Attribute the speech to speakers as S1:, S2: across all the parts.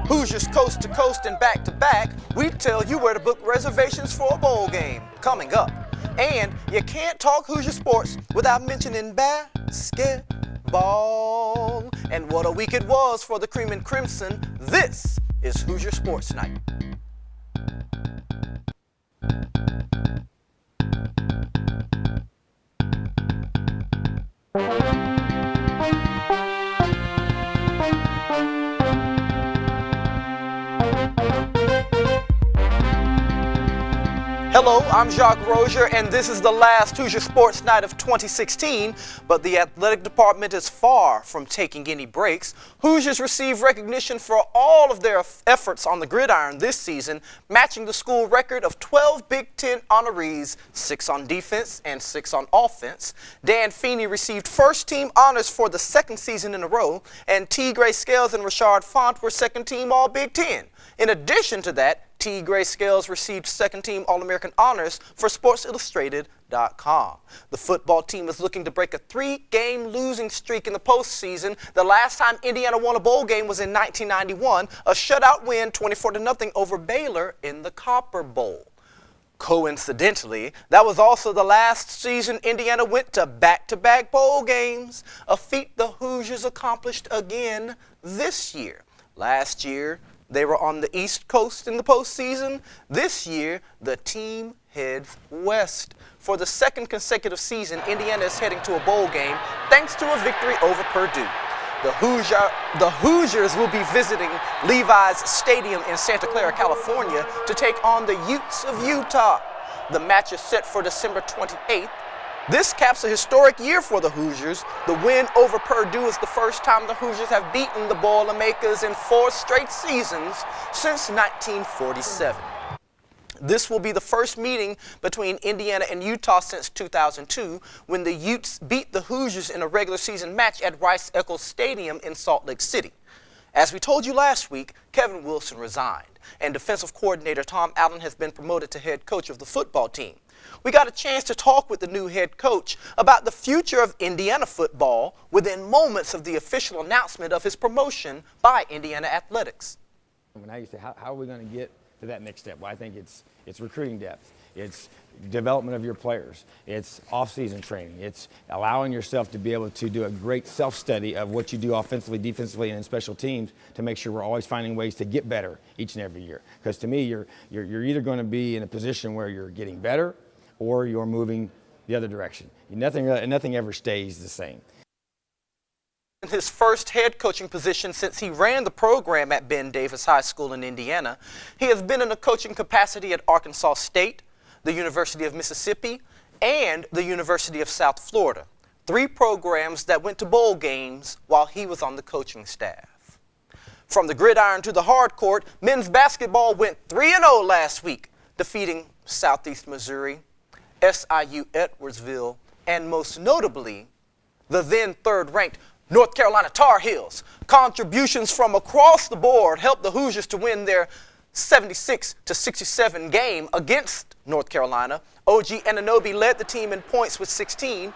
S1: Hoosiers coast to coast and back to back, we tell you where to book reservations for a bowl game coming up. And you can't talk Hoosier sports without mentioning basketball. And what a week it was for the Cream and Crimson. This is Hoosier Sports Night. Hello, I'm Jacques Rozier, and this is the last Hoosier Sports Night of 2016, but the athletic department is far from taking any breaks. Hoosiers receive recognition for all of their efforts on the gridiron this season, matching the school record of 12 Big Ten honorees, 6 on defense and 6 on offense. Dan Feeney received first-team honors for the second season in a row, and T. Gray Scales and Rashard Font were second-team All-Big Ten. In addition to that, T. Gray Scales received second-team All-American honors for SportsIllustrated.com. The football team is looking to break a 3-game losing streak in the postseason. The last time Indiana won a bowl game was in 1991, a shutout win 24-0 over Baylor in the Copper Bowl. Coincidentally, that was also the last season Indiana went to back-to-back bowl games, a feat the Hoosiers accomplished again this year. Last year, they were on the East Coast in the postseason. This year, the team heads west. For the second consecutive season, Indiana is heading to a bowl game thanks to a victory over Purdue. The Hoosiers will be visiting Levi's Stadium in Santa Clara, California to take on the Utes of Utah. The match is set for December 28th. This caps a historic year for the Hoosiers. The win over Purdue is the first time the Hoosiers have beaten the Boilermakers in 4 straight seasons since 1947. This will be the first meeting between Indiana and Utah since 2002, when the Utes beat the Hoosiers in a regular season match at Rice-Eccles Stadium in Salt Lake City. As we told you last week, Kevin Wilson resigned, and defensive coordinator Tom Allen has been promoted to head coach of the football team. We got a chance to talk with the new head coach about the future of Indiana football within moments of the official announcement of his promotion by Indiana Athletics.
S2: Now you say, how are we going to get to that next step? Well, I think it's recruiting depth. It's development of your players. It's off-season training. It's allowing yourself to be able to do a great self-study of what you do offensively, defensively, and in special teams to make sure we're always finding ways to get better each and every year. Because to me, you're either going to be in a position where you're getting better or you're moving the other direction. Nothing ever stays the same.
S1: In his first head coaching position since he ran the program at Ben Davis High School in Indiana, he has been in a coaching capacity at Arkansas State, the University of Mississippi, and the University of South Florida, 3 programs that went to bowl games while he was on the coaching staff. From the gridiron to the hard court, men's basketball went 3-0 last week, defeating Southeast Missouri, SIU Edwardsville, and most notably, the then third-ranked North Carolina Tar Heels. Contributions from across the board helped the Hoosiers to win their 76-67 game against North Carolina. OG Anunoby led the team in points with 16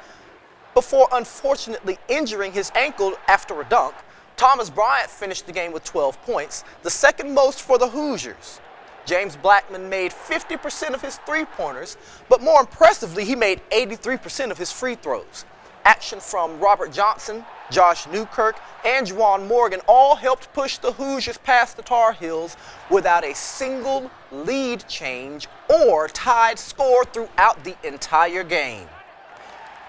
S1: before unfortunately injuring his ankle after a dunk. Thomas Bryant finished the game with 12 points, the second most for the Hoosiers. James Blackman made 50% of his three-pointers, but more impressively, he made 83% of his free throws. Action from Robert Johnson, Josh Newkirk, and Juwan Morgan all helped push the Hoosiers past the Tar Heels without a single lead change or tied score throughout the entire game.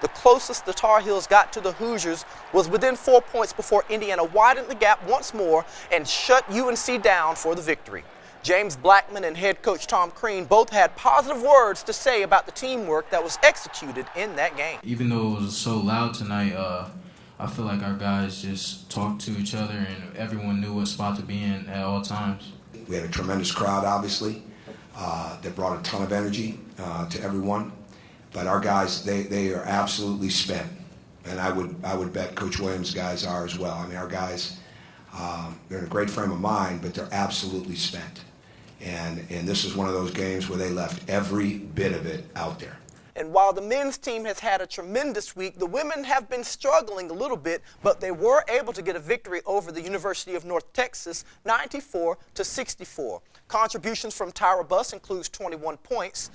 S1: The closest the Tar Heels got to the Hoosiers was within 4 points before Indiana widened the gap once more and shut UNC down for the victory. James Blackman and head coach Tom Crean both had positive words to say about the teamwork that was executed in that game.
S3: Even though it was so loud tonight, I feel like our guys just talked to each other and everyone knew what spot to be in at all times.
S4: We had a tremendous crowd, obviously, that brought a ton of energy to everyone. But our guys, they are absolutely spent. And I would bet Coach Williams' guys are as well. I mean, our guys, they're in a great frame of mind, but they're absolutely spent. And this is one of those games where they left every bit of it out there.
S1: And while the men's team has had a tremendous week, the women have been struggling a little bit, but they were able to get a victory over the University of North Texas, 94-64. Contributions from Tyra Buss includes 21 points.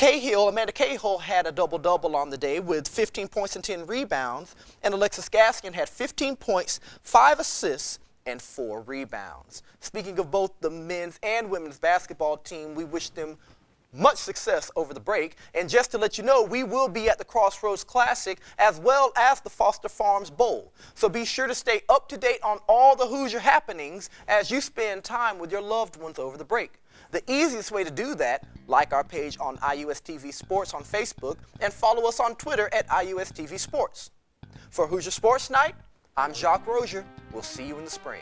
S1: Amanda Cahill had a double-double on the day with 15 points and 10 rebounds, and Alexis Gaskin had 15 points, 5 assists, and 4 rebounds. Speaking of both the men's and women's basketball team, we wish them much success over the break. And just to let you know, we will be at the Crossroads Classic as well as the Foster Farms Bowl. So be sure to stay up to date on all the Hoosier happenings as you spend time with your loved ones over the break. The easiest way to do that, like our page on IUSTV Sports on Facebook and follow us on Twitter at IUSTV Sports. For Hoosier Sports Night, I'm Jacques Rozier. We'll see you in the spring.